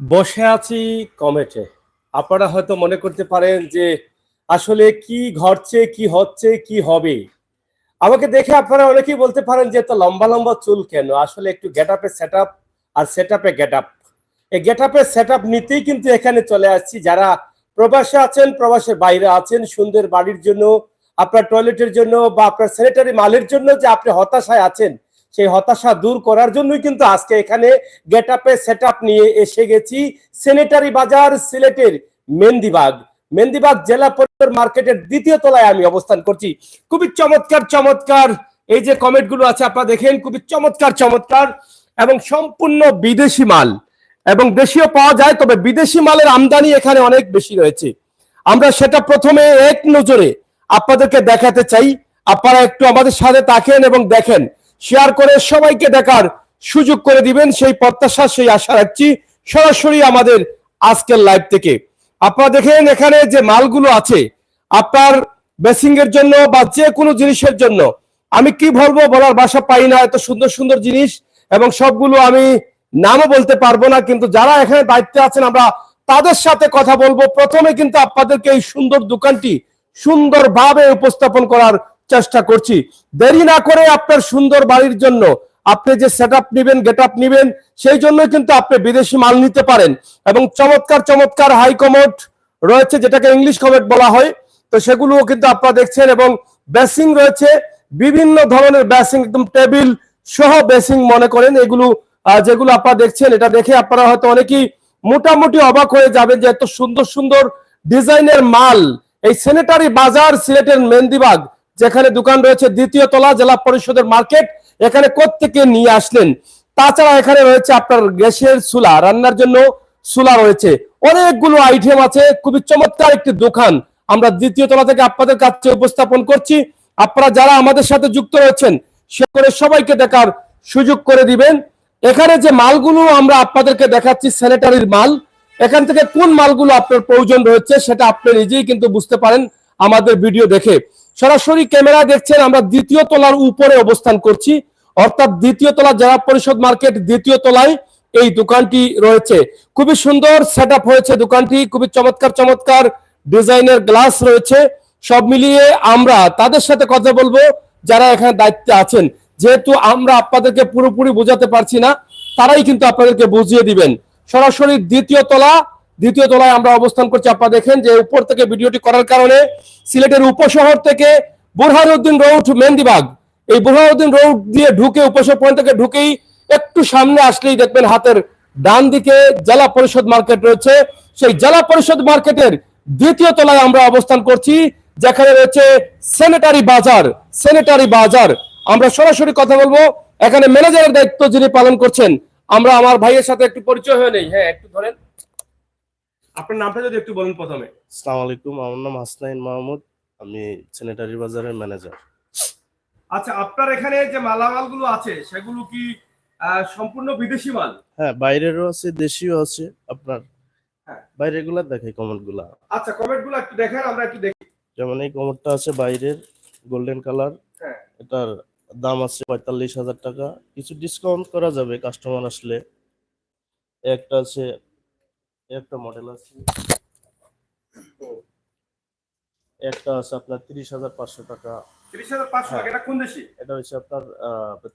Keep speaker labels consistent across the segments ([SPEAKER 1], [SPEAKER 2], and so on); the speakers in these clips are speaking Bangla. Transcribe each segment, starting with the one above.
[SPEAKER 1] বসে আছি কমেটে। আপনারা হয়তো মনে করতে পারেন যে আসলে কি ঘটছে, কি হচ্ছে, কি হবে। আমাকে দেখে আপনারা অনেকেই বলতে পারেন যে এত লম্বা লম্বা চুল কেন। আসলে একটু গেট আপে সেট আপ আর সেট আপে গেট আপ, এই গেট আপে সেট আপ নিতেই কিন্তু এখানে চলে আসছি। যারা প্রবাসে আছেন, প্রবাসের বাইরে আছেন, সুন্দর বাড়ির জন্য, আপনার টয়লেটের জন্য বা আপনার স্যানিটারি মালের জন্য যে আপনি হতাশায় আছেন, সেই হতাশা দূর করার জন্যই কিন্তু আজকে এখানে গেট আপে সেট আপ নিয়ে এসে গেছি স্যানিটারি বাজার, সিলেটের মেন্দিবাগ। মেন্দিবাগ জেলা পরিষদ মার্কেটের দ্বিতীয় তলায় আমি অবস্থান করছি। খুবই চমৎকার চমৎকার এই যে কমেন্ট গুলো আছে আপনারা দেখেন, খুবই চমৎকার চমৎকার এবং সম্পূর্ণ বিদেশি মাল, এবং দেশীয় পাওয়া যায়, তবে বিদেশি মালের আমদানি এখানে অনেক বেশি রয়েছে। আমরা সেটা প্রথমে এক নজরে আপনাদেরকে দেখাতে চাই। আপনারা একটু আমাদের সাথে তাকেন এবং দেখেন, শেয়ার করে সবাইকে দেখার সুযোগ করে দিবেন, সেই প্রত্যাশা, সেই আশা রাখছি সরাসরি আমাদের আজকের লাইভ থেকে। আপনারা দেখেন এখানে যে মালগুলো আছে আপনার বেসিং এর জন্য বা যে কোনো জিনিসের জন্য, আমি কি বলবো বলার ভাষা পাই না, এত সুন্দর সুন্দর জিনিস, এবং সবগুলো আমি নামও বলতে পারবো না, কিন্তু যারা এখানে দায়িত্বে আছেন আমরা তাদের সাথে কথা বলবো। প্রথমে কিন্তু আপনাদেরকে এই সুন্দর দোকানটি সুন্দরভাবে উপস্থাপন করার চেষ্টা করছি। দেরি না করে আপনার সুন্দর বাড়ির জন্য আপনি যে সেট আপ নিবেন, গেট আপ নিবেন, সেই জন্য কিন্তু আপনি বিদেশি মাল নিতে পারেন। এবং চমৎকার চমৎকার হাই কমোড রয়েছে, যেটাকে ইংলিশ কমোড বলা হয়, তো সেগুলোও কিন্তু আপনারা দেখছেন। এবং বেসিং রয়েছে, বিভিন্ন ধরনের বেসিং, একদম টেবিল সহ বেসিং মনে করেন এগুলো, যেগুলো আপনারা দেখছেন, এটা দেখে আপনারা হয়তো অনেকেই মোটামুটি অবাক হয়ে যাবেন যে এত সুন্দর সুন্দর ডিজাইনের মাল এই স্যানিটারি বাজার সিলেটের মেন্দিবাগ, যেখানে দোকান রয়েছে দ্বিতীয় তলা, জেলা পরিষদের মার্কেট, এখানে কোত্থেকে নিয়ে আসলেন। তাছাড়া এখানে রয়েছে আপনার গ্যাসের চুলা, রান্নার জন্য চুলা রয়েছে, অনেকগুলো আইটেম আছে। খুবই চমৎকার একটি দোকান আমরা দ্বিতীয় তলা থেকে আপনাদের কাছে উপস্থাপন করছি। আপনারা যারা আমাদের সাথে যুক্ত রয়েছেন সে করে সবাইকে দেখার সুযোগ করে দিবেন। এখানে যে মালগুলো আমরা আপনাদেরকে দেখাচ্ছি স্যানিটারির মাল, এখান থেকে কোন মালগুলো আপনার প্রয়োজন রয়েছে সেটা আপনি নিজেই কিন্তু বুঝতে পারেন আমাদের ভিডিও দেখে। সরাসরি ক্যামেরা দেখছেন, আমরা দ্বিতীয় তলার উপরে অবস্থান করছি, অর্থাৎ দ্বিতীয় তলা জেলা পরিষদ মার্কেট দ্বিতীয় তলায় এই দোকানটি রয়েছে। খুবই সুন্দর সেট আপ হয়েছে দোকানটি, খুবই চমৎকার চমৎকার ডিজাইনের গ্লাস রয়েছে। সব মিলিয়ে আমরা তাদের সাথে কথা বলবো যারা এখানে দায়িত্বে আছেন, যেহেতু আমরা আপনাদেরকে পুরোপুরি বোঝাতে পারছি না, তারাই কিন্তু আপনাদেরকে বুঝিয়ে দিবেন। সরাসরি দ্বিতীয় তলায় আমরা অবস্থান করছি। আপনারা দেখেন যে উপর থেকে ভিডিওটি করার কারণে সিলেটের উপশহর থেকে বুরহানুদ্দিন রোড মেন্দিবাগ, এই বুরহানুদ্দিন রোড দিয়ে ঢুকে উপশহর পয়েন্ট থেকে ঢুকেই একটু সামনে আসলেই দেখবেন হাতের ডান দিকে জেলা পরিষদ মার্কেট রয়েছে। সেই জেলা পরিষদ মার্কেটের দ্বিতীয় তলায় আমরা অবস্থান করছি, যেখানে রয়েছে স্যানিটারি বাজার। স্যানিটারি বাজার আমরা সরাসরি কথা বলবো, এখানে ম্যানেজারের দায়িত্ব যিনি পালন করছেন, আমরা আমার ভাইয়ের সাথে একটু পরিচয় হয়ে নেই। হ্যাঁ, একটু ধরেন, আপনার নামটা যদি একটু বলেন প্রথমে।
[SPEAKER 2] আসসালামু আলাইকুম, আমার নাম হাসনাইন মাহমুদ, আমি স্যানিটারি বাজারের ম্যানেজার।
[SPEAKER 1] আচ্ছা, আপনার এখানে যে মালামালগুলো আছে সেগুলো কি সম্পূর্ণ বিদেশি মাল?
[SPEAKER 2] হ্যাঁ, বাইরেরও আছে, দেশীয় আছে। আপনার
[SPEAKER 1] হ্যাঁ,
[SPEAKER 2] বাইরের গুলা দেখাই, কমেন্ট গুলা।
[SPEAKER 1] আচ্ছা, কমেন্টগুলো একটু দেখেন, আমরা একটু দেখি।
[SPEAKER 2] যেমন এই কমেন্টটা আছে বাইরের, গোল্ডেন কালার,
[SPEAKER 1] হ্যাঁ,
[SPEAKER 2] এটার দাম আছে 45,000 টাকা। কিছু ডিসকাউন্ট করা যাবে কাস্টমার আসলে। একটা আছে, একটা মডেল আছে, একটা আছে আপনার 30,500 টাকা।
[SPEAKER 1] 30,500 টাকা। এটা কোন দেশি?
[SPEAKER 2] এটা হচ্ছে আপনার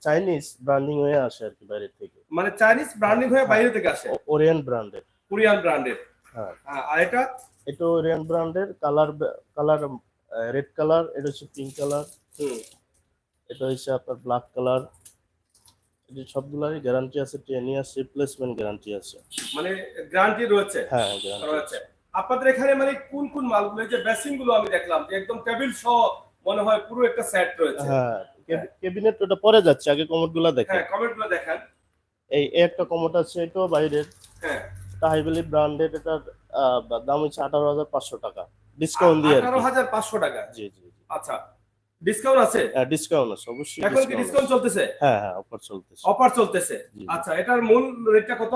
[SPEAKER 2] চাইনিজ ব্র্যান্ডিং হয়ে আসে আর কি, বাইরে থেকে।
[SPEAKER 1] মানে চাইনিজ ব্র্যান্ডিং হয়ে বাইরে থেকে আসে,
[SPEAKER 2] ওরিয়েন ব্র্যান্ডের।
[SPEAKER 1] কোরিয়ান ব্র্যান্ডের।
[SPEAKER 2] হ্যাঁ,
[SPEAKER 1] আর এটা?
[SPEAKER 2] এটা ওরিয়েন ব্র্যান্ডের। কালার কালার রেড কালার, এটা হচ্ছে পিঙ্ক কালার, এটা হচ্ছে আপনার ব্ল্যাক কালার। এটা সবগুলোরই গ্যারান্টি আছে, 10 ইয়ার্স রিপ্লেসমেন্ট গ্যারান্টি আছে।
[SPEAKER 1] মানে গ্যারান্টি রয়েছে?
[SPEAKER 2] হ্যাঁ, গ্যারান্টি
[SPEAKER 1] রয়েছে। আপনাদের এখানে মানে কোন কোন মালগুলো, এই যে বেসিং গুলো আমি দেখলাম যে একদম টেবিল সহ মনে হয় পুরো একটা সেট রয়েছে।
[SPEAKER 2] হ্যাঁ, ক্যাবিনেট ওটা পরে যাচ্ছে, আগে কমোডগুলো দেখেন।
[SPEAKER 1] হ্যাঁ, কমেন্টগুলো দেখেন।
[SPEAKER 2] এই একটা কমোড আছে, এটাও বাইরের।
[SPEAKER 1] হ্যাঁ,
[SPEAKER 2] এটা হাইভেলি ব্র্যান্ডেড। এটার দাম হচ্ছে 18,500 টাকা, ডিসকাউন্ট দিয়ে।
[SPEAKER 1] 18,500 টাকা?
[SPEAKER 2] জি জি।
[SPEAKER 1] আচ্ছা, ডিসকাউন্ট আছে?
[SPEAKER 2] হ্যাঁ, ডিসকাউন্ট আছে অবশ্যই।
[SPEAKER 1] এখন কি ডিসকাউন্ট চলতেছে?
[SPEAKER 2] হ্যাঁ হ্যাঁ, অফার চলতেছে।
[SPEAKER 1] অফার চলতেছে। আচ্ছা, এটার মূল রেটটা কত?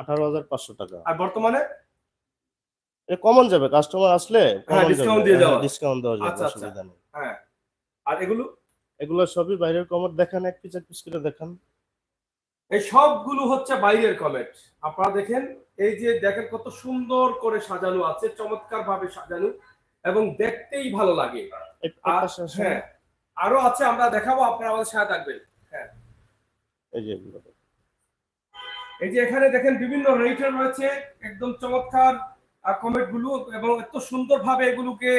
[SPEAKER 2] 18,500 টাকা।
[SPEAKER 1] আর বর্তমানে?
[SPEAKER 2] এটা কমন যাবে, কাস্টমার আসলে
[SPEAKER 1] হ্যাঁ, ডিসকাউন্ট দিয়ে দেওয়া।
[SPEAKER 2] ডিসকাউন্ট দেওয়া যাবে,
[SPEAKER 1] আচ্ছা,
[SPEAKER 2] অসুবিধা নেই।
[SPEAKER 1] হ্যাঁ। আর এগুলো?
[SPEAKER 2] এগুলো সবই বাইরের কমোড। দেখান এক পিস করে দেখান।
[SPEAKER 1] এই সবগুলো হচ্ছে বাইরের কমেট। আপনারা দেখেন, এই যে দেখেন কত সুন্দর করে সাজানো আছে, চমৎকার ভাবে সাজানো এবং দেখতেই ভালো লাগে। আর
[SPEAKER 2] পাশে আসেন।
[SPEAKER 1] হ্যাঁ, আরো আছে, আমরা দেখাবো, আপনারা আমাদের সাথে থাকবেন। হ্যাঁ,
[SPEAKER 2] এই যে এগুলো
[SPEAKER 1] এই যে এখানে দেখেন বিভিন্ন রেটের রয়েছে, একদম চমৎকার কমেট গুলো, এবং এত সুন্দর ভাবে এগুলোকে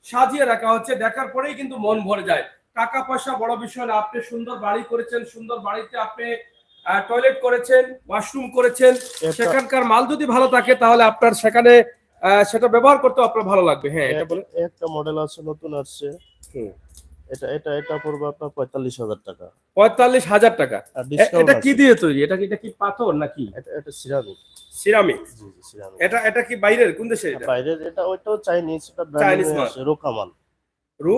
[SPEAKER 1] সাজিয়ে রাখা হচ্ছে, দেখার পরেই কিন্তু মন ভরে যায়। টাকা পয়সা বড় বিষয় না, আপনি সুন্দর বাড়ি করেছেন, সুন্দর বাড়িতে আপনি টয়লেট করেছেন, ওয়াশরুম করেছেন, সেখানকার মাল যদি ভালো থাকে তাহলে আপনার সেখানে সেটা ব্যবহার করতে আপনার ভালো লাগবে। হ্যাঁ, এটা বলে
[SPEAKER 2] একটা মডেল আছে, নতুন আসছে। এটা এটা এটা পড়বে আপনার 45,000 টাকা।
[SPEAKER 1] 45,000 টাকা।
[SPEAKER 2] আর ডিসকাউন্ট
[SPEAKER 1] এটা কি
[SPEAKER 2] আছে।
[SPEAKER 1] দিয়ে তৈরি? এটা কি পাথর নাকি
[SPEAKER 2] এটা সিরামিক।
[SPEAKER 1] সিরামিক?
[SPEAKER 2] জি জি, সিরামিক।
[SPEAKER 1] এটা কি বাইরের? কোন দেশের এটা?
[SPEAKER 2] বাইরের এটা, ওইটাও চাইনিজ, এটা
[SPEAKER 1] চাইনিজ
[SPEAKER 2] ব্র্যান্ড
[SPEAKER 1] মাল।
[SPEAKER 2] আছে, রোকা মাল।
[SPEAKER 1] রু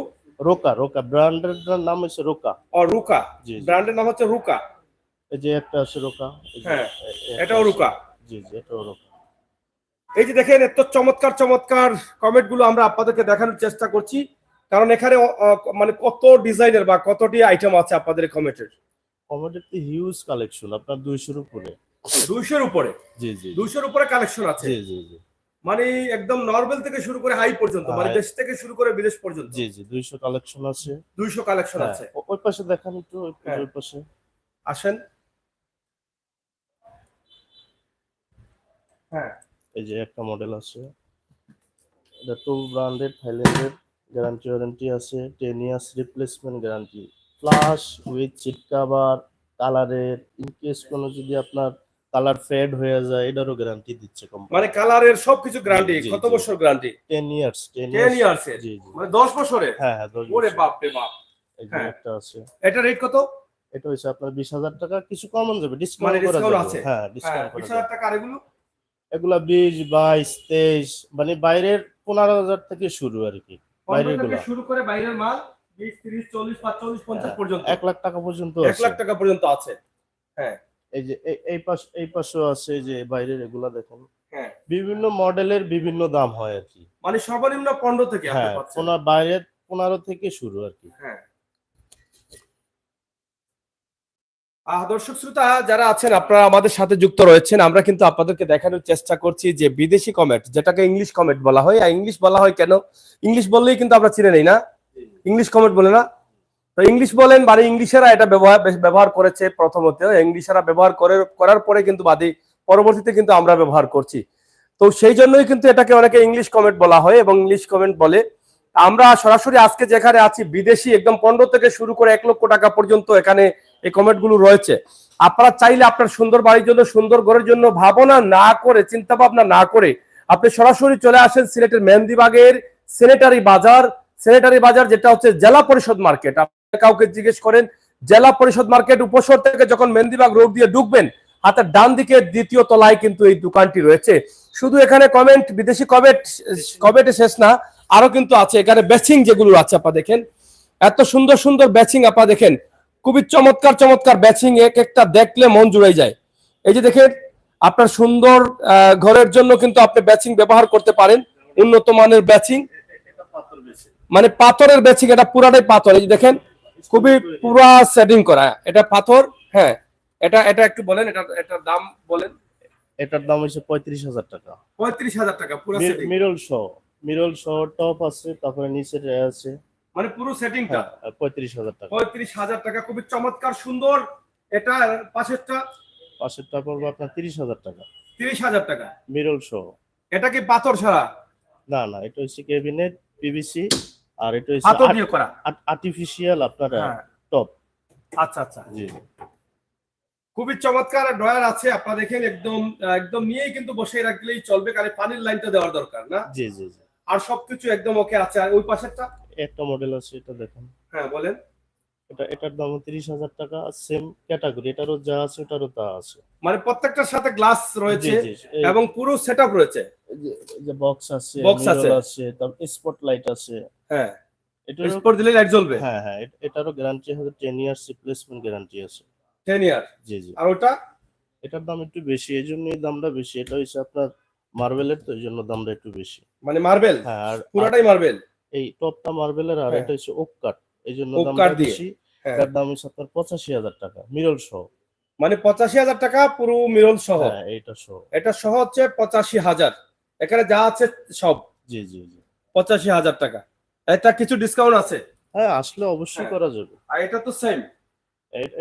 [SPEAKER 2] রোকা, রোকা ব্র্যান্ডের নাম হচ্ছে রোকা।
[SPEAKER 1] ও, রুকা।
[SPEAKER 2] জি জি।
[SPEAKER 1] ব্র্যান্ডের নাম হচ্ছে রুকা।
[SPEAKER 2] এই যে একটা আছে রোকা, এই যে
[SPEAKER 1] হ্যাঁ,
[SPEAKER 2] একটা
[SPEAKER 1] এটাও
[SPEAKER 2] আছে।
[SPEAKER 1] রুকা।
[SPEAKER 2] জি জি, এটাও রোকা।
[SPEAKER 1] এই যে দেখেন, এত চমৎকার চমৎকার কমেন্ট গুলো আমরা আপনাদেরকে দেখানোর চেষ্টা করছি, কারণ এখানে মানে কত ডিজাইনের বা কতটি আইটেম আছে আপনাদের কমেন্টের।
[SPEAKER 2] কমোডিটি হিউজ কালেকশন, আপনার 200-এর উপরে।
[SPEAKER 1] 200-এর উপরে?
[SPEAKER 2] জি জি
[SPEAKER 1] 200-এর উপরে কালেকশন আছে?
[SPEAKER 2] জি জি জি।
[SPEAKER 1] মানে একদম নরমাল থেকে শুরু করে হাই পর্যন্ত, মানে দেশ থেকে শুরু করে বিদেশ পর্যন্ত?
[SPEAKER 2] জি জি, 200 কালেকশন আছে।
[SPEAKER 1] 200 কালেকশন
[SPEAKER 2] হ্যাঁ,
[SPEAKER 1] আছে।
[SPEAKER 2] ওই পাশে দেখান একটু,
[SPEAKER 1] হ্যাঁ,
[SPEAKER 2] ওই পাশে
[SPEAKER 1] আসেন। হ্যাঁ,
[SPEAKER 2] এই যে একটা মডেল আছে, এটা টু ব্র্যান্ডেড, থাইল্যান্ডের, গ্যারান্টি ওয়ারেন্টি আছে, 10 years replacement guarantee, plus with seat cover, কালারের ইনকেস কোনো যদি আপনার কালার ফেড হয়ে যায় এটারও গ্যারান্টি দিচ্ছে কোম্পানি।
[SPEAKER 1] মানে কালারের সবকিছু গ্যারান্টি?
[SPEAKER 2] জি,
[SPEAKER 1] কত
[SPEAKER 2] জি।
[SPEAKER 1] বছর গ্যারান্টি?
[SPEAKER 2] 10 ইয়ার্স।
[SPEAKER 1] 10 ইয়ার্স এর?
[SPEAKER 2] জি জি।
[SPEAKER 1] মানে 10 বছরের?
[SPEAKER 2] হ্যাঁ হ্যাঁ, 10
[SPEAKER 1] ওরে
[SPEAKER 2] বছর।
[SPEAKER 1] বাপ রে বাপ।
[SPEAKER 2] এই যে
[SPEAKER 1] হ্যাঁ,
[SPEAKER 2] একটা আছে,
[SPEAKER 1] এটা রেট কত?
[SPEAKER 2] এটা হচ্ছে আপনার 20,000 টাকা, কিছু কমন যাবে,
[SPEAKER 1] মানে
[SPEAKER 2] ডিসকাউন্ট করা
[SPEAKER 1] ডিসকাউন্ট
[SPEAKER 2] যাবে।
[SPEAKER 1] আছে?
[SPEAKER 2] হ্যাঁ,
[SPEAKER 1] হ্যাঁ,
[SPEAKER 2] ডিসকাউন্ট করা
[SPEAKER 1] 20,000
[SPEAKER 2] যাবে।
[SPEAKER 1] টাকা। আর এগুলো?
[SPEAKER 2] এগুলা 20, 22, 23, মানে বাইরের 15,000 থেকে শুরু আর কি।
[SPEAKER 1] 15
[SPEAKER 2] বাইরের
[SPEAKER 1] থেকে
[SPEAKER 2] গুলা
[SPEAKER 1] শুরু করে বাইরের মাল 20, 30, 40, 45, 50 পর্যন্ত?
[SPEAKER 2] 1 লাখ টাকা পর্যন্ত
[SPEAKER 1] 1
[SPEAKER 2] আছে।
[SPEAKER 1] লাখ টাকা পর্যন্ত আছে? হ্যাঁ।
[SPEAKER 2] এই যে এই পাশেও আছে, যে বাইরের এগুলা দেখুন,
[SPEAKER 1] হ্যাঁ,
[SPEAKER 2] বিভিন্ন মডেলের বিভিন্ন দাম হয় আর কি।
[SPEAKER 1] মানে সর্বনিম্ন 15 থেকে আপনি
[SPEAKER 2] হ্যাঁ,
[SPEAKER 1] পাচ্ছেন?
[SPEAKER 2] বাইরের 15 থেকে শুরু আর কি।
[SPEAKER 1] হ্যাঁ। দর্শক শ্রোতা যারা আছেন, আপনারা আমাদের সাথে যুক্ত রয়েছেন, আমরা কিন্তু আপনাদেরকে দেখানোর চেষ্টা করছি যে বিদেশি কমেট, যেটাকে ইংলিশ কমেট বলা হয়। আর ইংলিশ বলা হয় কেন? ইংলিশ বললেই কিন্তু আমরা চিনে নেই না, ইংলিশ কমেট বলে না? তো ইংলিশ বলেন, বাড়ি ইংলিশেরা এটা ব্যবহার করেছে প্রথমত, ইংলিশেরা ব্যবহার করার পরে কিন্তু পরবর্তীতে কিন্তু আমরা ব্যবহার করছি। তো সেই জন্যই কিন্তু এটাকে অনেকে ইংলিশ কমেন্ট বলা হয় এবং ইংলিশ কমেন্ট বলে। আমরা সরাসরি আজকে যেখানে আছি, বিদেশি একদম 15 থেকে শুরু করে 1 লক্ষ টাকা পর্যন্ত এখানে এই কমেন্ট গুলো রয়েছে। আপনারা চাইলে আপনার সুন্দর বাড়ির জন্য, সুন্দর ঘরের জন্য ভাবনা না করে, চিন্তা ভাবনা না করে আপনি সরাসরি চলে আসেন সিলেটের মেহেন্দিবাগের সেনেটারি বাজার, যেটা হচ্ছে জেলা পরিষদ মার্কেট। আপনি কাউকে জিজ্ঞেস করেন জেলা পরিষদ মার্কেট, উপসর থেকে যখন মেহেন্দিবাগ রোড দিয়ে ঢুকবেন, হাতের ডান দিকে দ্বিতীয় তলায় কিন্তু এই দোকানটি রয়েছে। শুধু এখানে কমেন্ট, বিদেশি কমেন্টে শেষ না, আরো কিন্তু আছে এখানে ব্যাচিং যেগুলো আছে। আপনারা দেখেন এত সুন্দর সুন্দর ব্যাচিং, আপনারা দেখেন খুবই চমৎকার চমৎকার ব্যাচিং, এক একটা দেখলে মন জুড়ে যায়। এই যে দেখেন, আপনার সুন্দর ঘরের জন্য কিন্তু আপনি ব্যাচিং ব্যবহার করতে পারেন, উন্নত মানের ব্যাচিং, মানে পাথরের ব্যাচিং, এটা পুরাটাই পাথর। এই যে দেখেন, খুবই পুরা সেটিং করা, এটা পাথর। হ্যাঁ, এটা একটু বলেন, এটার দাম বলেন।
[SPEAKER 2] এটার দাম হচ্ছে 35,000 টাকা।
[SPEAKER 1] 35,000 টাকা পুরো সেটিং?
[SPEAKER 2] মিরল সহ টপ আছে, তারপরে নিচের আছে,
[SPEAKER 1] মানে পুরো সেটিংটা?
[SPEAKER 2] হ্যাঁ, 35,000 টাকা।
[SPEAKER 1] 35,000 টাকা, খুবই চমৎকার সুন্দর। এটা পাশেরটা
[SPEAKER 2] পড়বে আপনার 30,000 টাকা।
[SPEAKER 1] 30,000 টাকা
[SPEAKER 2] মিরল সহ।
[SPEAKER 1] এটা কি পাথর ছাড়া?
[SPEAKER 2] না না, এটা হচ্ছে ক্যাবিনেট পিভিসি, আর এটা
[SPEAKER 1] পাথর
[SPEAKER 2] হচ্ছে
[SPEAKER 1] দিয়ে করা
[SPEAKER 2] আর্টিফিশিয়াল আপনার
[SPEAKER 1] হ্যাঁ।
[SPEAKER 2] টপ।
[SPEAKER 1] আচ্ছা আচ্ছা,
[SPEAKER 2] জি।
[SPEAKER 1] খুবই চমৎকার ড্রয়ার আছে। আপনারা দেখেন একদম একদম নিয়েই কিন্তু বসে রাখলেই চলবে, কারণ পানির লাইনটা দেওয়ার দরকার না।
[SPEAKER 2] জি জি জি।
[SPEAKER 1] আর সবকিছু একদম ওকে আছে। আর ওই পাশেরটা?
[SPEAKER 2] একটা মডেল আছে, এটা দেখেন।
[SPEAKER 1] হ্যাঁ, বলেন।
[SPEAKER 2] এটার দাম 30,000 টাকা, সেম ক্যাটাগরি, এটারও যা আছে ওটারও তা আছে।
[SPEAKER 1] মানে প্রত্যেকটার সাথে গ্লাস রয়েছে
[SPEAKER 2] জি,
[SPEAKER 1] এবং পুরো সেটআপ রয়েছে।
[SPEAKER 2] যে বক্স আছে,
[SPEAKER 1] বক্স আছে,
[SPEAKER 2] মিরর আছে, তারপর স্পটলাইট আছে।
[SPEAKER 1] হ্যাঁ,
[SPEAKER 2] এটা
[SPEAKER 1] স্পট দিলে লাইট জ্বলবে?
[SPEAKER 2] হ্যাঁ হ্যাঁ, এটারও গ্যারান্টি আছে, 10 ইয়ার্স রিপ্লেসমেন্ট গ্যারান্টি আছে।
[SPEAKER 1] 10 ইয়ার?
[SPEAKER 2] জি জি।
[SPEAKER 1] আর ওটা?
[SPEAKER 2] এটার দাম একটু বেশি, এই জন্যই দামটা বেশি। এটা হচ্ছে আপনার মার্বেলের, তো এই জন্য দামটা একটু বেশি।
[SPEAKER 1] মানে মার্বেল?
[SPEAKER 2] হ্যাঁ, আর
[SPEAKER 1] পুরাটাই মার্বেল?
[SPEAKER 2] এই টপটা মার্বেলের, আর
[SPEAKER 1] হ্যাঁ।
[SPEAKER 2] এটা হচ্ছে ওক কাট, এই জন্য
[SPEAKER 1] ওক
[SPEAKER 2] দামটা
[SPEAKER 1] কাঠ দিয়ে?
[SPEAKER 2] বেশি।
[SPEAKER 1] হ্যাঁ।
[SPEAKER 2] এটার দাম হচ্ছে আপনার 85,000 টাকা, মিরর সহ।
[SPEAKER 1] মানে 85,000 টাকা পুরো মিরর সহ।
[SPEAKER 2] হ্যাঁ এইটা সহ।
[SPEAKER 1] এটা সহ হচ্ছে 85,000। এখানে যা আছে সব
[SPEAKER 2] জি জি জি।
[SPEAKER 1] 85,000 টাকা। এটা কিছু ডিসকাউন্ট আছে?
[SPEAKER 2] হ্যাঁ আসলে অবশ্যই
[SPEAKER 1] হ্যাঁ।
[SPEAKER 2] করা যাবে।
[SPEAKER 1] আর এটা তো সেম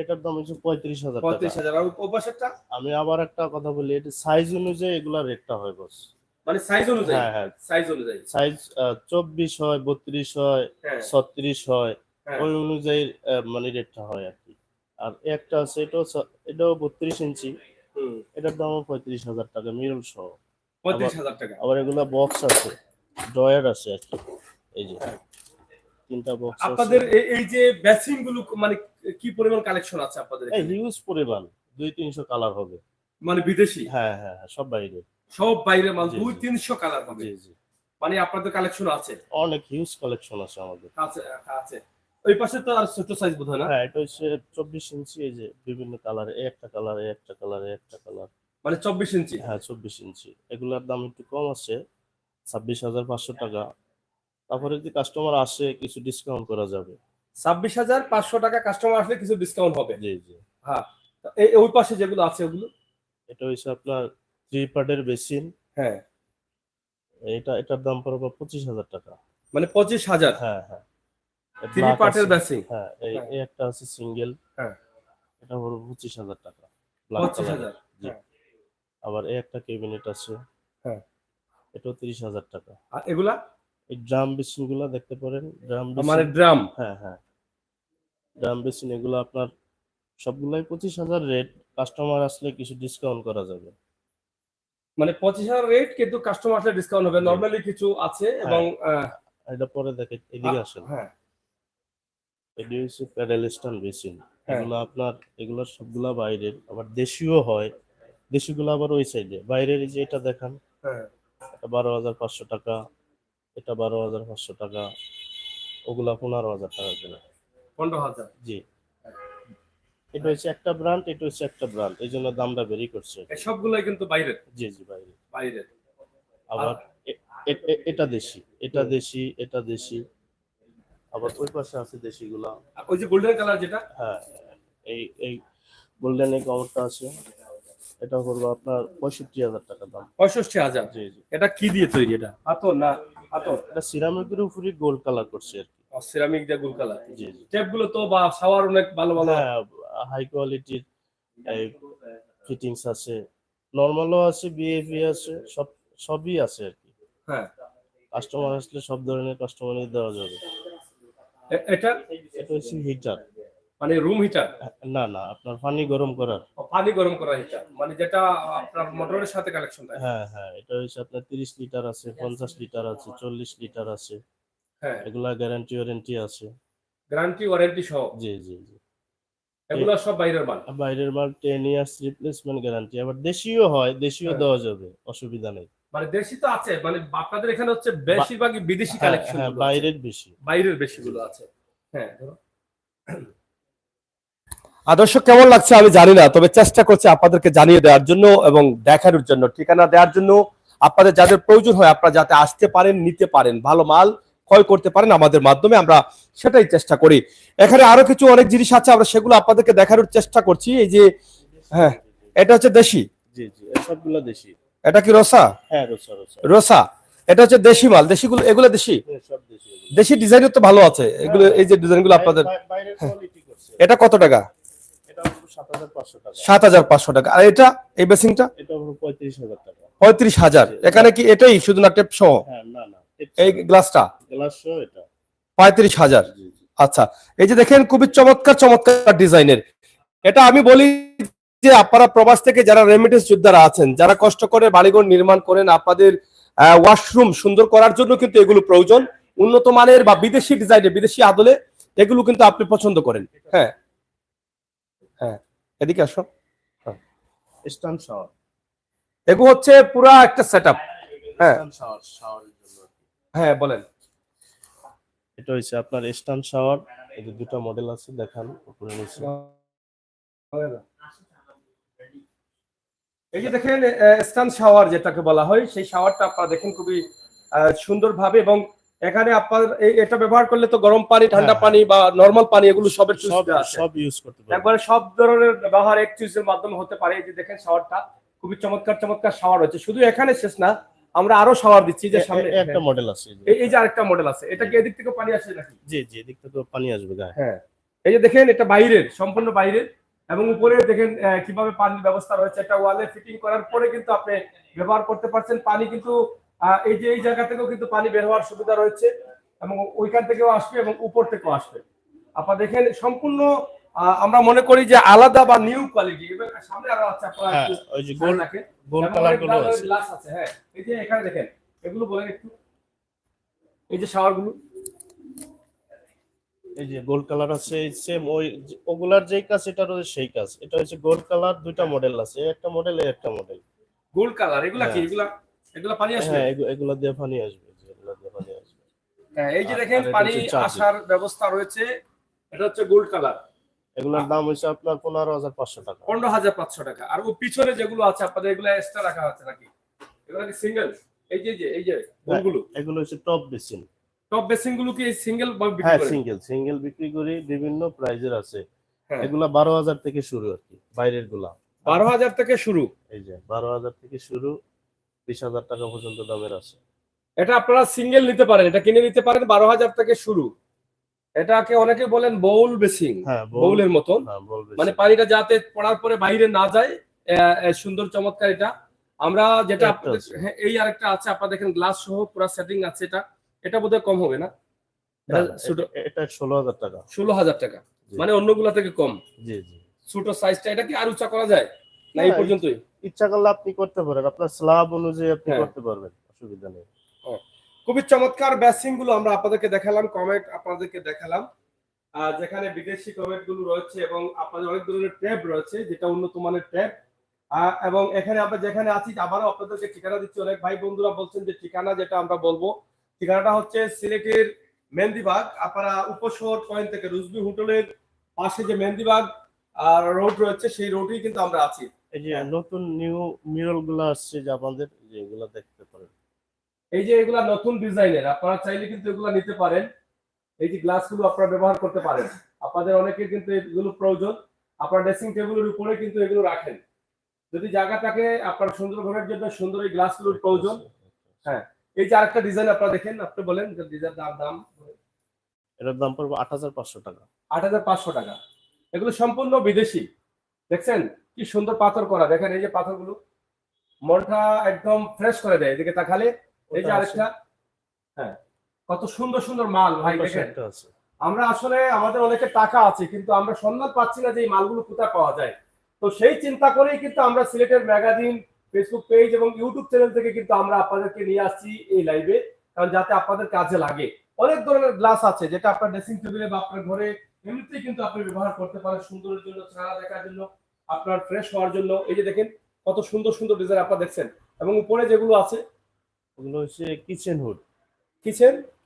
[SPEAKER 2] এটার দাম হচ্ছে 35,000 টাকা।
[SPEAKER 1] 35,000। আর ওই পাশেরটা
[SPEAKER 2] আমি আবার একটা কথা বলি, এটা সাইজ অনুযায়ী এগুলা রেটটা হয় বস।
[SPEAKER 1] মানে সাইজ অনুযায়ী?
[SPEAKER 2] হ্যাঁ হ্যাঁ,
[SPEAKER 1] সাইজ অনুযায়ী।
[SPEAKER 2] সাইজ 24 হয়, 32 হয়,
[SPEAKER 1] হ্যাঁ
[SPEAKER 2] 36 হয়,
[SPEAKER 1] হ্যাঁ।
[SPEAKER 2] ওই অনুযায়ী মানে রেটটা হয় আর কি। আর একটা আছে এটাও 32 ইঞ্চি,
[SPEAKER 1] হুম।
[SPEAKER 2] এটার দামও 35,000 টাকা মিরর সহ।
[SPEAKER 1] 35,000 টাকা।
[SPEAKER 2] আবার এগুলা বক্স আছে, ড্রয়ার আছে আর কি। এই যে
[SPEAKER 1] হ্যাঁ।
[SPEAKER 2] 3টা বক্স আছে।
[SPEAKER 1] আপনাদের এই যে বেসিন গুলো মানে কি পরিমাণ কালেকশন আছে আপনাদের
[SPEAKER 2] এই
[SPEAKER 1] এখানে?
[SPEAKER 2] হিউজ পরিমাণ, 200-300 কালার হবে।
[SPEAKER 1] মানে বিদেশি?
[SPEAKER 2] হ্যাঁ হ্যাঁ হ্যাঁ, সব বাইরে।
[SPEAKER 1] সব বাইরে মাল
[SPEAKER 2] জি, জি।
[SPEAKER 1] 200-300 কালার হবে।
[SPEAKER 2] জি জি,
[SPEAKER 1] মানে আপনাদের কালেকশন আছে?
[SPEAKER 2] অনেক হিউজ কালেকশন আছে আমাদের।
[SPEAKER 1] আছে আছে। ওই পাশে তো আর ছোট সাইজ বোধহয় না?
[SPEAKER 2] হ্যাঁ এটা হচ্ছে 24 ইঞ্চি, এই যে বিভিন্ন কালারে, একটা কালারে একটা কালারে একটা কালার।
[SPEAKER 1] মানে 24 ইঞ্চি?
[SPEAKER 2] হ্যাঁ 24 ইঞ্চি। এগুলার দাম একটু কম আছে, 26,500 টাকা। তারপরে যদি কাস্টমার আসে কিছু ডিসকাউন্ট করা যাবে।
[SPEAKER 1] 26,500 টাকা কাস্টমার আসলে কিছু ডিসকাউন্ট হবে।
[SPEAKER 2] জি জি।
[SPEAKER 1] হ্যাঁ। এই ওই পাশে যেগুলো আছে ওগুলো?
[SPEAKER 2] এটা হচ্ছে আপনার 3 পার্টের বেসিন।
[SPEAKER 1] হ্যাঁ।
[SPEAKER 2] এটার দাম পড়বে 25,000 টাকা।
[SPEAKER 1] মানে 25,000?
[SPEAKER 2] হ্যাঁ হ্যাঁ।
[SPEAKER 1] 3 পার্টের বেসিন?
[SPEAKER 2] হ্যাঁ
[SPEAKER 1] হ্যাঁ।
[SPEAKER 2] এই একটা আছে সিঙ্গেল,
[SPEAKER 1] হ্যাঁ।
[SPEAKER 2] এটা হলো 25,000 টাকা, ব্ল্যাক
[SPEAKER 1] 25,000?
[SPEAKER 2] কালারের। জি।
[SPEAKER 1] হ্যাঁ।
[SPEAKER 2] আবার এই একটা ক্যাবিনেট আছে,
[SPEAKER 1] হ্যাঁ।
[SPEAKER 2] এটাও 30,000 টাকা।
[SPEAKER 1] আর এগুলা?
[SPEAKER 2] এই ড্রাম বেসিন গুলা দেখতে পারেন, ড্রাম
[SPEAKER 1] মানে
[SPEAKER 2] বেসিন।
[SPEAKER 1] ড্রাম?
[SPEAKER 2] হ্যাঁ হ্যাঁ, ড্রাম বেসিন এগুলো আপনার সবগুলাই 25,000 রেট। কাস্টমার আসলে কিছু ডিসকাউন্ট করা যাবে।
[SPEAKER 1] মানে 25,000 রেট, কিন্তু কাস্টমার আসলে ডিসকাউন্ট হবে।
[SPEAKER 2] জি।
[SPEAKER 1] নরমালি কিছু আছে এবং
[SPEAKER 2] হ্যাঁ, এটা পরে দেখে, এদিকে আসেন।
[SPEAKER 1] হ্যাঁ
[SPEAKER 2] এটি হচ্ছে প্যাডেল স্ট্যান্ড বেসিন।
[SPEAKER 1] হ্যাঁ।
[SPEAKER 2] এগুলো আপনার, এগুলো সবগুলা বাইরের, আবার দেশীয় হয়। দেশিগুলো আবার ওই সাইডে। বাইরের এই যে এটা দেখান,
[SPEAKER 1] হ্যাঁ।
[SPEAKER 2] এটা 12,500 টাকা, এটা 12,500 টাকা, ওগুলা 15,000 টাকা করে।
[SPEAKER 1] 15,000?
[SPEAKER 2] জি। এটা হচ্ছে একটা ব্র্যান্ড, এটা হচ্ছে একটা ব্র্যান্ড, এই জন্য দামটা ভেরি করছে।
[SPEAKER 1] এই সবগুলাই কিন্তু বাইরের?
[SPEAKER 2] জি জি, বাইরে।
[SPEAKER 1] বাইরের।
[SPEAKER 2] আবার এটা দেশি, এটা দেশি, এটা দেশি। আবার ওই পাশে আছে দেশিগুলা।
[SPEAKER 1] ওই যে গোল্ডেন কালার যেটা?
[SPEAKER 2] হ্যাঁ, এই এই গোল্ডেন এই কালারটা আছে, এটা করবো আপনার 65,000 টাকা দাম।
[SPEAKER 1] 65,000?
[SPEAKER 2] জি জি।
[SPEAKER 1] এটা কি দিয়ে তৈরি? এটা পাথর না? পাথর?
[SPEAKER 2] এটা সিরামিকের উপরে গোল্ড কালার করছে আর কি।
[SPEAKER 1] সিরামিক দিয়ে গোল্ড কালার?
[SPEAKER 2] জি জি।
[SPEAKER 1] টেপ গুলো তো বা শাওয়ার অনেক ভালো ভালো।
[SPEAKER 2] হ্যাঁ, হাই কোয়ালিটির এই ফিটিংস আছে, নরমালও আছে, বিএফি আছে, সবই আছে আর কি।
[SPEAKER 1] হ্যাঁ।
[SPEAKER 2] কাস্টমার আসলে সব ধরনের কাস্টমারই দেওয়া যাবে।
[SPEAKER 1] এটা
[SPEAKER 2] এটা হচ্ছে হিটার।
[SPEAKER 1] মানে রুম হিটার?
[SPEAKER 2] না না, আপনার পানি গরম করার।
[SPEAKER 1] পানি গরম করা হিটার, মানে যেটা আপনার মোটরের সাথে কানেকশন থাকে?
[SPEAKER 2] হ্যাঁ হ্যাঁ, এটা হচ্ছে আপনার 30 লিটার আছে, 50 লিটার আছে, 40 লিটার আছে।
[SPEAKER 1] হ্যাঁ।
[SPEAKER 2] এগুলা গ্যারান্টি ওয়ারেন্টি আছে।
[SPEAKER 1] গ্যারান্টি ওয়ারেন্টি সহ?
[SPEAKER 2] জি জি জি।
[SPEAKER 1] এগুলো সব বাইরের মাল?
[SPEAKER 2] বাইরের মাল 10 ইয়ার্স রিপ্লেসমেন্ট গ্যারান্টি। আবার দেশীয় হয়, দেশীয়
[SPEAKER 1] হ্যাঁ।
[SPEAKER 2] দেওয়া যাবে, অসুবিধা নেই।
[SPEAKER 1] মানে দেশি তো আছে, মানে আপনাদের এখানে হচ্ছে বেশিরভাগই বিদেশি
[SPEAKER 2] হ্যাঁ
[SPEAKER 1] কালেকশন?
[SPEAKER 2] হ্যাঁ, বাইরের বেশি।
[SPEAKER 1] বাইরের বেশি গুলো আছে। হ্যাঁ। আদর্শ কেমন লাগছে আমি জানি না, তবে চেষ্টা করছি আপনাদেরকে জানিয়ে দেওয়ার জন্য এবং দেখানোর জন্য, ঠিকানা দেওয়ার জন্য। আপনাদের যাদের প্রয়োজন হয় আপনারা যাতে আসতে পারেন, নিতে পারেন, ভালো মাল ক্রয় করতে পারেন আমাদের মাধ্যমে, আমরা সেটাই চেষ্টা করি। এখানে আরো কিছু অনেক জিনিস আছে, আমরা সেগুলো আপনাদেরকে দেখানোর চেষ্টা করছি। এই যে হ্যাঁ, এটা হচ্ছে দেশি?
[SPEAKER 2] জি জি, সবগুলো দেশি।
[SPEAKER 1] এটা কি রসা?
[SPEAKER 2] হ্যাঁ, রোসা রোসা।
[SPEAKER 1] রসা। এটা হচ্ছে দেশি মাল। দেশিগুলো, এগুলো দেশি?
[SPEAKER 2] হ্যাঁ, সব দেশি।
[SPEAKER 1] দেশি ডিজাইনের তো ভালো আছে এগুলো, এই যে ডিজাইনগুলো আপনাদের।
[SPEAKER 2] বাইরের কোয়ালিটি করছে।
[SPEAKER 1] এটা কত টাকা?
[SPEAKER 2] এটা হলো 7,500 টাকা।
[SPEAKER 1] 7,500 টাকা। আর এটা, এই বেসিংটা?
[SPEAKER 2] এটা হলো 35,000 টাকা।
[SPEAKER 1] 35,000? এখানে কি এটাই শুধু না টেপ সহ?
[SPEAKER 2] হ্যাঁ, না না,
[SPEAKER 1] এই গ্লাসটা?
[SPEAKER 2] গ্লাস সহ এটা
[SPEAKER 1] 35,000?
[SPEAKER 2] জি জি।
[SPEAKER 1] আচ্ছা। এই যে দেখেন খুবই চমৎকার চমৎকার ডিজাইনের। এটা আমি বলি যে আপনারা প্রবাস থেকে যারা রেমিটেন্স যোদ্ধারা আছেন, যারা কষ্ট করে বাড়িঘর নির্মাণ করেন, আপনাদের ওয়াশরুম সুন্দর করার জন্য কিন্তু এগুলো প্রয়োজন। উন্নত মানের বা বিদেশি ডিজাইনে, বিদেশি আদলে এগুলো কিন্তু আপনি পছন্দ করেন। হ্যাঁ হ্যাঁ, এদিকে আসো।
[SPEAKER 2] Stand shower.
[SPEAKER 1] এগুলো হচ্ছে পুরা একটা সেটআপ। হ্যাঁ
[SPEAKER 2] স্ট্যান্ড শাওয়ার, শাওয়ারের জন্য।
[SPEAKER 1] হ্যাঁ, বলেন।
[SPEAKER 2] এটা হচ্ছে আপনার স্ট্যান্ড শাওয়ার। এই যে দুটো মডেল আছে, দেখান উপরে নিচে।
[SPEAKER 1] এই যে দেখেন স্ট্যান্ড শাওয়ার যেটাকে বলা হয়, সেই শাওয়ারটা আপনারা দেখেন খুবই সুন্দরভাবে এবং এখানে আপনার এটা ব্যবহার করলে তো গরম পানি, ঠান্ডা
[SPEAKER 2] হ্যাঁ,
[SPEAKER 1] পানি বা নরমাল পানি এগুলো সবের
[SPEAKER 2] সব
[SPEAKER 1] সুবিধা আছে।
[SPEAKER 2] সব ইউজ করতে পারবেন।
[SPEAKER 1] একবারে সব ধরনের ব্যবহার এক চুইসের মাধ্যমে হতে পারে। এই যে দেখেন শাওয়ারটা খুবই চমৎকার চমৎকার শাওয়ার হচ্ছে। শুধু এখানে শেষ না, আমরা আরো শাওয়ার দিচ্ছি যে সামনে
[SPEAKER 2] একটা মডেল আছে
[SPEAKER 1] এই যে আরেকটা মডেল আছে। এটা কি এদিক থেকে পানি আসে নাকি?
[SPEAKER 2] জি জি, এদিক থেকে পানি আসবে গায়ে।
[SPEAKER 1] হ্যাঁ, এই যে দেখেন এটা বাইরের, সম্পূর্ণ বাইরের, এবং উপরে দেখেন কিভাবে পানির ব্যবস্থা রয়েছে। এটা ওয়ালে ফিটিং করার পরে কিন্তু আপনি ব্যবহার করতে পারছেন। পানি কিন্তু এই যে এই জায়গা থেকেও কিন্তু পানি বের হওয়ার সুবিধা রয়েছে, এবং ওইখান থেকেও আসবে এবং উপর থেকেও আসবে। আপনারা দেখেন সম্পূর্ণ আমরা মনে করি যে আলাদা বা নিউ কোয়ালিটি। এবার সামনে আরো আছে, আপনারা
[SPEAKER 2] হ্যাঁ,
[SPEAKER 1] একটু
[SPEAKER 2] ওই যে
[SPEAKER 1] খেয়াল রাখেন।
[SPEAKER 2] গোল্ড
[SPEAKER 1] এবং
[SPEAKER 2] কালার
[SPEAKER 1] অনেক
[SPEAKER 2] গুলো আছে।
[SPEAKER 1] গ্লাস আছে। হ্যাঁ, এই যে এখানে দেখেন এগুলো বলেন একটু, এই যে শাওয়ার গুলো,
[SPEAKER 2] এই যে গোল্ড কালার আছে, সেম ওই ওগুলার যেই কাজ এটারও সেই কাজ। এটা হচ্ছে গোল্ড কালার, দুইটা মডেল আছে, একটা মডেল একটা মডেল।
[SPEAKER 1] গোল্ড কালার এগুলা কি?
[SPEAKER 2] হ্যাঁ।
[SPEAKER 1] এগুলা পানি আসবে?
[SPEAKER 2] হ্যাঁ, এগুলা দিয়ে পানি আসবে, এগুলা দিয়ে পানি আসবে।
[SPEAKER 1] হ্যাঁ, এই যে
[SPEAKER 2] আর
[SPEAKER 1] দেখেন
[SPEAKER 2] এটা
[SPEAKER 1] পানি
[SPEAKER 2] হচ্ছে চার্জিং।
[SPEAKER 1] আসার ব্যবস্থা রয়েছে। এটা হচ্ছে গোল্ড কালার।
[SPEAKER 2] এগুলোর দাম হচ্ছে আপনার 15,500 টাকা।
[SPEAKER 1] 15,500 টাকা। আর ও পিছনে যেগুলো আছে আপনাদের, এগুলো এক্সট্রা রাখা আছে নাকি? এগুলো কি সিঙ্গেল? এই যে বোলগুলো,
[SPEAKER 2] এগুলো হচ্ছে টপ বেসিন।
[SPEAKER 1] টপ বেসিং গুলো কি সিঙ্গেল বিক্রি
[SPEAKER 2] হ্যাঁ,
[SPEAKER 1] করেন?
[SPEAKER 2] সিঙ্গেল বিক্রি করি, বিভিন্ন প্রাইজের আছে।
[SPEAKER 1] হ্যাঁ,
[SPEAKER 2] এগুলা 12,000 থেকে শুরু আর কি, বাইরের গুলা।
[SPEAKER 1] 12,000 থেকে শুরু।
[SPEAKER 2] এই যে 12,000 থেকে শুরু, 20,000 টাকা পর্যন্ত দামের আছে।
[SPEAKER 1] এটা আপনারা সিঙ্গেল নিতে পারেন, এটা কিনে নিতে পারেন। 12,000 থেকে শুরু। এটাকে অনেকে বলেন বাউল বেসিং,
[SPEAKER 2] হ্যাঁ,
[SPEAKER 1] বাউলের মতন,
[SPEAKER 2] হ্যাঁ, বলবে।
[SPEAKER 1] মানে পানিটা যাতে পড়ার পরে বাইরে না যায়। সুন্দর চমৎকার এটা। আমরা যেটা
[SPEAKER 2] একটা
[SPEAKER 1] আপনাদের,
[SPEAKER 2] আছে।
[SPEAKER 1] হ্যাঁ, এই আরেকটা আছে। আপনারা দেখেন গ্লাস সহ পুরো সেটিং আছে। এটা বোধহয় কম হবে না?
[SPEAKER 2] না,
[SPEAKER 1] এটা ছোট,
[SPEAKER 2] এটা 16,000 টাকা।
[SPEAKER 1] 16,000 টাকা,
[SPEAKER 2] জি।
[SPEAKER 1] মানে অন্যগুলা থেকে কম।
[SPEAKER 2] জি জি।
[SPEAKER 1] ছোট সাইজটা। এটা কি আর উঁচা করা যায় না এই
[SPEAKER 2] না,
[SPEAKER 1] পর্যন্তই?
[SPEAKER 2] ইচ্ছা করলে আপনি করতে পারেন, আপনার স্ল্যাব অনুযায়ী আপনি
[SPEAKER 1] হ্যাঁ।
[SPEAKER 2] করতে পারবেন, অসুবিধা নেই।
[SPEAKER 1] খুবই চমৎকার বেসিং গুলো আমরা আপনাদেরকে দেখালাম, কমেন্ট আপনাদেরকে দেখালাম, যেখানে বিদেশি কমেন্ট গুলো রয়েছে, এবং আপনাদের অনেক ধরনের ট্যাব রয়েছে, যেটা উন্নত মানের ট্যাব। এবং এখানে আমরা যেখানে আছি, আবারও আপনাদেরকে ঠিকানা দিচ্ছি। অনেক ভাই বন্ধুরা বলছেন যে ঠিকানা যেটা আমরা বলবো, ঠিকানাটা হচ্ছে সিলেটের মেহেন্দিবাগ। আপনারা উপশহর পয়েন্ট থেকে রুজবি হোটেলের পাশে যে মেহেন্দিবাগ রোড রয়েছে, সেই রোডেই কিন্তু আমরা আছি।
[SPEAKER 2] এই যে নতুন নিউ মিরর গুলো আসছে যে আপনাদের, যে এগুলো দেখতে পারেন।
[SPEAKER 1] এই যে এগুলা নতুন ডিজাইনের, আপনারা চাইলে কিন্তু এগুলা নিতে পারেন। এই যে গ্লাস গুলো আপনারা ব্যবহার করতে পারেন। আপনাদের অনেকের কিন্তু এগুলো প্রয়োজন। আপনার ড্রেসিং টেবিলের উপরে কিন্তু এগুলো রাখেন। যদি জায়গা থাকে আপনার সুন্দর ঘরের জন্য, সুন্দর এই গ্লাসগুলোর প্রয়োজন। হ্যাঁ, এই যে আরেকটা ডিজাইন আপনারা দেখেন, আপনি বলেন ডিজাইন দাম।
[SPEAKER 2] এটার দাম পড়বে 8,500 টাকা।
[SPEAKER 1] 8,500 টাকা। এগুলো সম্পূর্ণ বিদেশি। দেখছেন কি সুন্দর পাথর করা, দেখেন এই যে পাথরগুলো মনটা একদম ফ্রেশ করে দেয়। এদিকে তাকালে এই যে আরেকটা, হ্যাঁ, কত সুন্দর সুন্দর মাল ভাই দেখেন।
[SPEAKER 2] একটা আছে।
[SPEAKER 1] আমরা আসলে আমাদের অনেকে টাকা আছে, কিন্তু আমরা সন্ধান পাচ্ছি না যে এই মালগুলো কোথায় পাওয়া যায়। তো সেই চিন্তা করেই কিন্তু আমরা সিলেটের ম্যাগাজিন, ফেসবুক পেজ এবং ইউটিউব চ্যানেল থেকে কিন্তু আমরা আপনাদেরকে নিয়ে আসছি এই লাইভে, কারণ যাতে আপনাদের কাজে লাগে। অনেক ধরনের গ্লাস আছে, যেটা আপনার ড্রেসিং টেবিলে বা আপনার ঘরে এমনিতেই কিন্তু আপনি ব্যবহার করতে পারেন, সুন্দরের জন্য, চেহারা দেখার জন্য, আপনার ফ্রেশ হওয়ার জন্য। এই যে দেখেন কত সুন্দর সুন্দর ডিজাইন আপনারা দেখছেন। এবং উপরে যেগুলো আছে
[SPEAKER 2] ওগুলো হচ্ছে কিচেন হুড।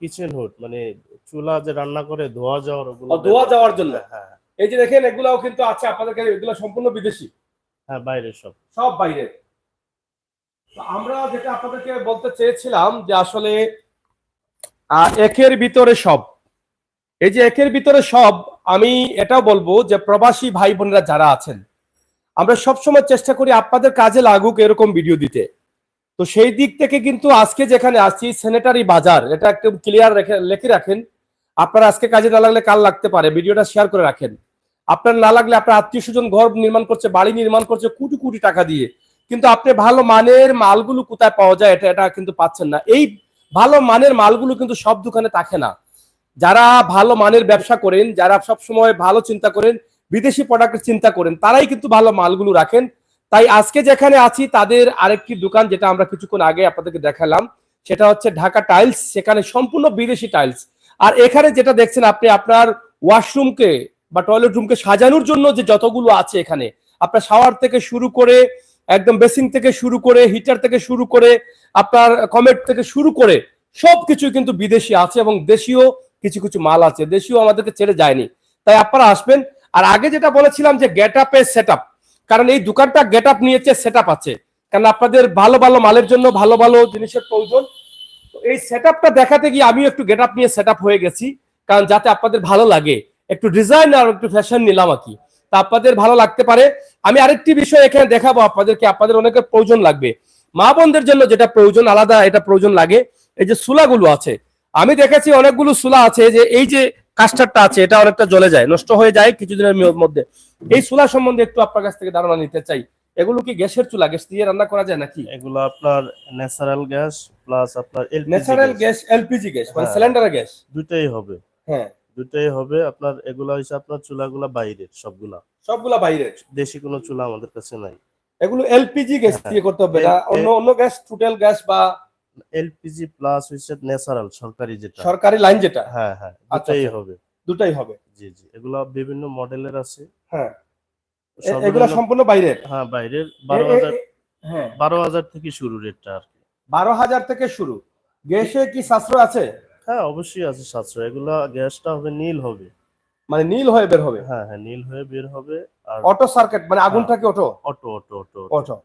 [SPEAKER 1] কিচেন
[SPEAKER 2] হুড মানে চুলা যে রান্না করে ধোয়া যাওয়ার, ওগুলো
[SPEAKER 1] ধোয়া যাওয়ার জন্য।
[SPEAKER 2] হ্যাঁ।
[SPEAKER 1] এই যে দেখেন এগুলাও কিন্তু আছে আপনাদের কাছে। এগুলো সম্পূর্ণ বিদেশি,
[SPEAKER 2] হ্যাঁ, বাইরের
[SPEAKER 1] সব বাইরের। তো আমরা যেটা আপনাদেরকে বলতে চেয়েছিলাম যে আসলে একের ভিতরে সব। এই যে একের ভিতরে সব, আমি এটাও বলবো যে প্রবাসী ভাই বোনেরা যারা আছেন, আমরা সবসময় চেষ্টা করি আপনাদের কাজে লাগুক এরকম ভিডিও দিতে। তো সেই দিক থেকে কিন্তু আজকে যেখানে আসছি, স্যানিটারি বাজার, এটা একদম ক্লিয়ার লিখে রাখেন। আপনার আজকে কাজে না লাগলে কাল লাগতে পারে, ভিডিওটা শেয়ার করে রাখেন। আপনার না লাগলে আপনার আত্মীয় স্বজন ঘর নির্মাণ করছে, বাড়ি নির্মাণ করছে কোটি কোটি টাকা দিয়ে, কিন্তু আপনি ভালো মানের মালগুলো কোথায় পাওয়া যায় এটা কিন্তু পাচ্ছেন না। এই ভালো মানের মালগুলো কিন্তু সব দোকানে থাকে না। যারা ভালো মানের ব্যবসা করেন, যারা সব সময় ভালো চিন্তা করেন, বিদেশি প্রোডাক্টের চিন্তা করেন, তারাই কিন্তু ভালো মালগুলো রাখেন। তাই আজকে যেখানে আছি তাদের আরেকটি দোকান, যেটা আমরা কিছুক্ষণ আগে আপনাদেরকে দেখালাম, সেটা হচ্ছে ঢাকা টাইলস। সেখানে সম্পূর্ণ বিদেশি টাইলস। আর এখানে যেটা দেখছেন আপনি, আপনার ওয়াশরুমকে বা টয়লেট রুমকে সাজানোর জন্য যে যতগুলো আছে এখানে, আপনার শাওয়ার থেকে শুরু করে, একদম বেসিং থেকে শুরু করে, হিটার থেকে শুরু করে, আপনার কমেট থেকে শুরু করে সবকিছু কিন্তু বিদেশি আছে, এবং দেশীয় কিছু কিছু মাল আছে। দেশীয় আমাদেরকে ছেড়ে যায়নি। তাই আপনারা আসবেন। আর আগে যেটা বলেছিলাম যে গেট আপে সেট আপ, কারণ এই দোকানটা গেট আপ নিয়েছে, সেট আপ আছে, কারণ আপনাদের ভালো ভালো মালের জন্য ভালো ভালো জিনিসের প্রয়োজন। তো এই সেটআপটা দেখাতে গিয়ে আমি একটু গেটআপ নিয়ে সেটআপ হয়ে গেছি, কারণ যাতে আপনাদের ভালো লাগে, একটু ডিজাইন আর একটু ফ্যাশন নিলাম আর কি, তা আপনাদের ভালো লাগতে পারে। আমি আরেকটি বিষয় এখানে দেখাবো আপনাদেরকে, আপনাদের অনেকের প্রয়োজন লাগবে, মা বোনদের জন্য যেটা প্রয়োজন আলাদা, এটা প্রয়োজন লাগে। এই যে সুলাগুলো আছে, আমি দেখেছি অনেকগুলো সুলা আছে, যে এই যে কাস্টারটা আছে এটা অনেকটা জ্বলে যায়, নষ্ট হয়ে যায় কিছুদিনের মধ্যে। এই সুলা সম্বন্ধে একটু আপনার কাছ থেকে ধারণা নিতে চাই। এগুলো কি গ্যাসের চুলা, গ্যাস দিয়ে রান্না করা যায় নাকি?
[SPEAKER 2] এগুলো আপনার ন্যাচারাল গ্যাস প্লাস আপনার
[SPEAKER 1] ন্যাচারাল গ্যাস, এলপিজি গ্যাস, মানে
[SPEAKER 2] হ্যাঁ।
[SPEAKER 1] Cylinder gas?
[SPEAKER 2] দুটাই হবে,
[SPEAKER 1] হ্যাঁ,
[SPEAKER 2] দুটাই হবে। আপনার এগুলা হচ্ছে আপনার চুলাগুলা বাইরের, সবগুলা
[SPEAKER 1] সবগুলা বাইরের।
[SPEAKER 2] দেশি কোনো চুলা আমাদের কাছে নাই।
[SPEAKER 1] এগুলো এলপিজি গ্যাস
[SPEAKER 2] হ্যাঁ,
[SPEAKER 1] দিয়ে করতে হবে না অন্য অন্য গ্যাস, টোটাল গ্যাস বা
[SPEAKER 2] এলপিজি প্লাস হচ্ছে ন্যাচারাল সরকারি যেটা,
[SPEAKER 1] সরকারি লাইন যেটা?
[SPEAKER 2] হ্যাঁ হ্যাঁ,
[SPEAKER 1] আচ্ছা,
[SPEAKER 2] দুটাই
[SPEAKER 1] আচ্ছা।
[SPEAKER 2] হবে।
[SPEAKER 1] দুটাই হবে।
[SPEAKER 2] জি জি, এগুলা বিভিন্ন মডেলের আছে।
[SPEAKER 1] হ্যাঁ, এগুলো
[SPEAKER 2] সর্বনিম্ন
[SPEAKER 1] সম্পূর্ণ বাইরের?
[SPEAKER 2] হ্যাঁ বাইরের
[SPEAKER 1] এ- এ-
[SPEAKER 2] 12,000,
[SPEAKER 1] এ- হ্যাঁ,
[SPEAKER 2] 12,000 থেকে শুরু রেটটা আর কি।
[SPEAKER 1] 12,000 থেকে শুরু। গ্যাসে কি সাশ্রয় আছে?
[SPEAKER 2] হ্যাঁ অবশ্যই আছে সাশ্রয়। এগুলা গ্যাসটা হবে নীল হবে।
[SPEAKER 1] মানে নীল হয়ে বের হবে?
[SPEAKER 2] হ্যাঁ হ্যাঁ, নীল হয়ে বের হবে। আর
[SPEAKER 1] অটো সার্কিট, মানে আগুনটা কি auto?
[SPEAKER 2] Auto auto auto
[SPEAKER 1] auto.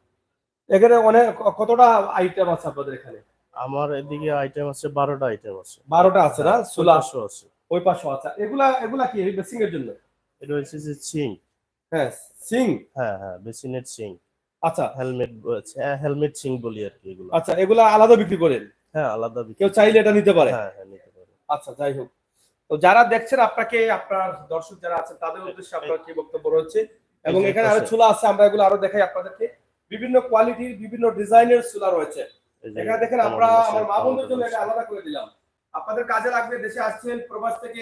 [SPEAKER 1] এখানে অনেক কতটা আইটেম আছে আপনাদের এখানে?
[SPEAKER 2] আমার এদিকে আইটেম আছে 12টা আইটেম আছে।
[SPEAKER 1] 12টা আছে না? সুলা
[SPEAKER 2] 1500 আছে।
[SPEAKER 1] ওই পাশে আছে। এগুলা এগুলা কি বেসিং এর জন্য?
[SPEAKER 2] এটা হচ্ছে যে সিং।
[SPEAKER 1] হ্যাঁ, সিং।
[SPEAKER 2] হ্যাঁ হ্যাঁ, বেসিনের সিং।
[SPEAKER 1] আচ্ছা
[SPEAKER 2] হেলমেট, হেলমেট সিং বলি আর কি এগুলো।
[SPEAKER 1] আচ্ছা, এগুলা আলাদা বিক্রি করেন?
[SPEAKER 2] হ্যাঁ আলাদা বিক্রি।
[SPEAKER 1] কেউ চাইলে এটা নিতে পারে?
[SPEAKER 2] হ্যাঁ হ্যাঁ, নিতে পারে।
[SPEAKER 1] আচ্ছা, যাই হোক, তো যারা দেখছেন আপনাকে, আপনার দর্শক যারা আছেন তাদের উদ্দেশ্যে আপনার কি বক্তব্য রয়েছে? এবং এখানে আরো চুলা আছে, আমরা এগুলো আরো দেখাই আপনাদেরকে। বিভিন্ন কোয়ালিটির, বিভিন্ন ডিজাইনের চুলা রয়েছে এখানে দেখেন। আমরা আমার মা বোনদের জন্য এটা আলাদা করে দিলাম, আপনাদের কাজে লাগবে। দেশে আসছেন, প্রবাস থেকে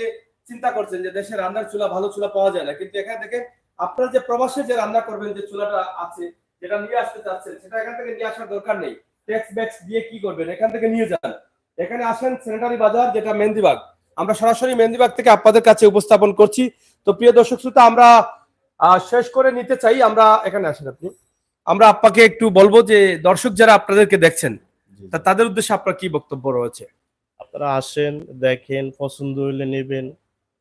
[SPEAKER 1] চিন্তা করছেন যে দেশে রান্নার চুলা, ভালো চুলা পাওয়া যায় না, কিন্তু এখানে দেখেন আপনারা যে প্রবাসে যে রান্না করবেন, যে চুলাটা আছে, যেটা নিয়ে আসতে চাচ্ছেন, সেটা এখান থেকে নিয়ে আসার দরকার নেই। ট্যাক্স ব্যাক্স দিয়ে কি করবেন, এখান থেকে নিয়ে যান। এখানে আসেন, স্যানিটারি বাজার, যেটা মেহেন্দিবাগ। আমরা সরাসরি মেহেন্দিবাগ থেকে আপনাদের কাছে উপস্থাপন করছি। তো প্রিয় দর্শক শ্রোতা, আমরা শেষ করে নিতে চাই। আমরা এখানে আসেন আপনি, আমরা আপনাকে একটু বলবো যে দর্শক যারা আপনাদেরকে দেখছেন,
[SPEAKER 2] জি, জি।
[SPEAKER 1] তাদের উদ্দেশ্যে আপনার কি বক্তব্য রয়েছে?
[SPEAKER 2] আপনারা আসেন, দেখেন, পছন্দ হইলে নেবেন,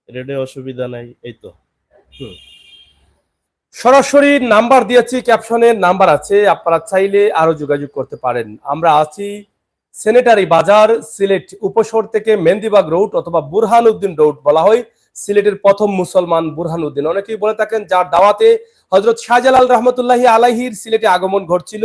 [SPEAKER 2] রেডে অসুবিধা নাই, এই তো।
[SPEAKER 1] সরাসরি নাম্বার দিয়েছি, ক্যাপশনে নাম্বার আছে, আপনারা চাইলে আরো যোগাযোগ করতে পারেন। আমরা আছি সেনেটারি বাজার, সিলেট উপশহর থেকে মেহেন্দিবাগ রোড অথবা বুরহানুদ্দিন রোড বলা হয়। সিলেটের প্রথম মুসলমান বুরহানুদ্দিন, অনেকেই বলে থাকেন, যার দাওয়াতে হযরত শাহজালাল রহমতুল্লাহি আলাইহির সিলেটে আগমন ঘটছিল,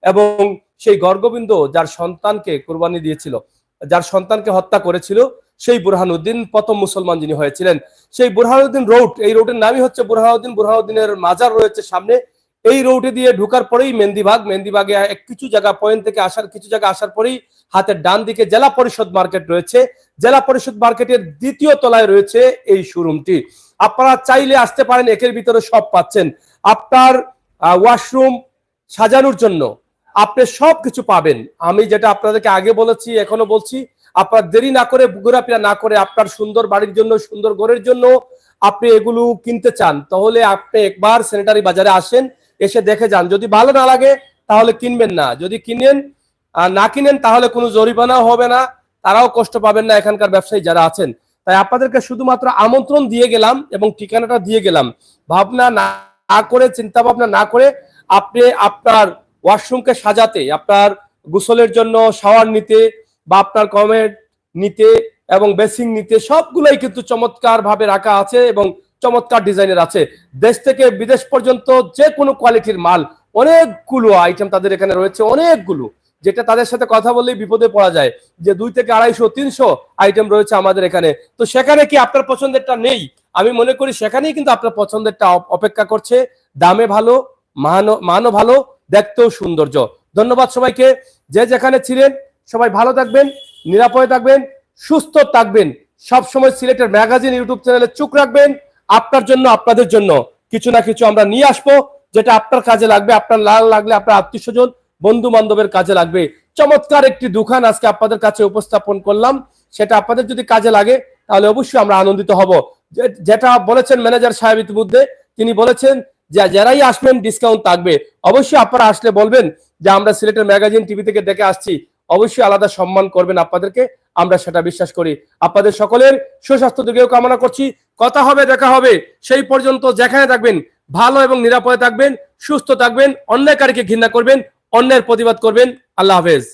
[SPEAKER 1] এবং সেই গর্গবিন্দ যার সন্তানকে কুরবানি দিয়েছিল, যার সন্তানকে হত্যা করেছিল, সেই বুরহানুদ্দিন প্রথম মুসলমান যিনি হয়েছিলেন। সেই বুরহানুদ্দিন রোড, এই রোডের নামই হচ্ছে বুরহানুদ্দিন। বুরহানুদ্দিনের মাজার রয়েছে সামনে। এই রোডে দিয়ে ঢোকার পরেই মেহেন্দিবাগ, মেহেন্দিবাগে কিছু জায়গা পয়েন্ট থেকে আসার, কিছু জায়গা আসার পরেই হাতের ডান দিকে জেলা পরিষদ মার্কেট রয়েছে। জেলা পরিষদ মার্কেটের দ্বিতীয় তলায় রয়েছে এই শোরুমটি। আপনারা চাইলে আসতে পারেন, একের ভিতরে সব পাচ্ছেন। আপনার ওয়াশরুম সাজানোর জন্য আপনি সবকিছু পাবেন। আমি যেটা আপনাদেরকে আগে বলেছি, এখনো বলছি, আপনার দেরি না করে, ঘোরাফেরা না করে, আপনার সুন্দর বাড়ির জন্য, সুন্দর ঘরের জন্য আপনি এগুলো কিনতে চান, তাহলে আপনি একবার স্যানিটারি বাজারে আসেন, এসে দেখে যান। যদি ভালো না লাগে তাহলে কিনবেন না, যদি কিনেন না কিনেন তাহলে কোনো জরিমানাও হবে না, তারাও কষ্ট পাবেন না, এখানকার ব্যবসায়ী যারা আছেন। তাই আপনাদেরকে শুধুমাত্র আমন্ত্রণ দিয়ে গেলাম এবং ঠিকানাটা দিয়ে গেলাম। ভাবনা না করে, চিন্তা ভাবনা না করে, আপনি আপনার ওয়াশরুমকে সাজাতে, আপনার গোসলের জন্য শাওয়ার নিতে, বা আপনার কমেন্ট নিতে এবং বেসিং নিতে, সবগুলোই কিন্তু চমৎকার ভাবে রাখা আছে এবং চমৎকার ডিজাইনের আছে। দেশ থেকে বিদেশ পর্যন্ত যে কোনো কোয়ালিটির মাল, অনেকগুলো আইটেম তাদের এখানে রয়েছে, অনেকগুলো, যেটা তাদের সাথে কথা বললেই বিপদে পড়া যায়, যে 2 থেকে 250, 300 আইটেম রয়েছে আমাদের এখানে। তো সেখানে কি আপনার পছন্দেরটা নেই? আমি মনে করি সেখানেই কিন্তু আপনার পছন্দেরটা অপেক্ষা করছে। দামে ভালো, মানও ভালো, দেখতেও সৌন্দর্য। ধন্যবাদ সবাইকে, যে যেখানে ছিলেন সবাই ভালো থাকবেন, নিরাপদে থাকবেন, সুস্থ থাকবেন। সবসময় সিলেটের ম্যাগাজিন ইউটিউব চ্যানেলে চোখ রাখবেন। আপনার জন্য, আপনাদের জন্য কিছু না কিছু আমরা নিয়ে আসবো, যেটা আপনার কাজে লাগবে, আপনার লাগলে আপনার আত্মীয় স্বজন, বন্ধু বান্ধবের কাজে লাগবে। চমৎকার একটি দোকান আজকে আপনাদের কাছে উপস্থাপন করলাম, সেটা আপনাদের যদি কাজে লাগে তাহলে অবশ্যই আমরা আনন্দিত হব। যেটা বলেছেন ম্যানেজার সাহেব ইতিমধ্যে, তিনি বলেছেন যে যারাই আসবেন ডিসকাউন্ট থাকবে। অবশ্যই আপনারা আসলে বলবেন যে আমরা সিলেটের ম্যাগাজিন টিভি থেকে দেখে আসছি, অবশ্যই আলাদা সম্মান করবেন আপনাদেরকে, আমরা সেটা বিশ্বাস করি। আপনাদের সকলের সুস্বাস্থ্য দীর্ঘায়ু কামনা করছি। কথা হবে, দেখা হবে, সেই পর্যন্ত যেখানে থাকবেন ভালো এবং নিরাপদে থাকবেন, সুস্থ থাকবেন, অন্যায়কারীকে ঘৃণা করবেন, অন্যায়ের প্রতিবাদ করবেন। আল্লাহ হাফেজ।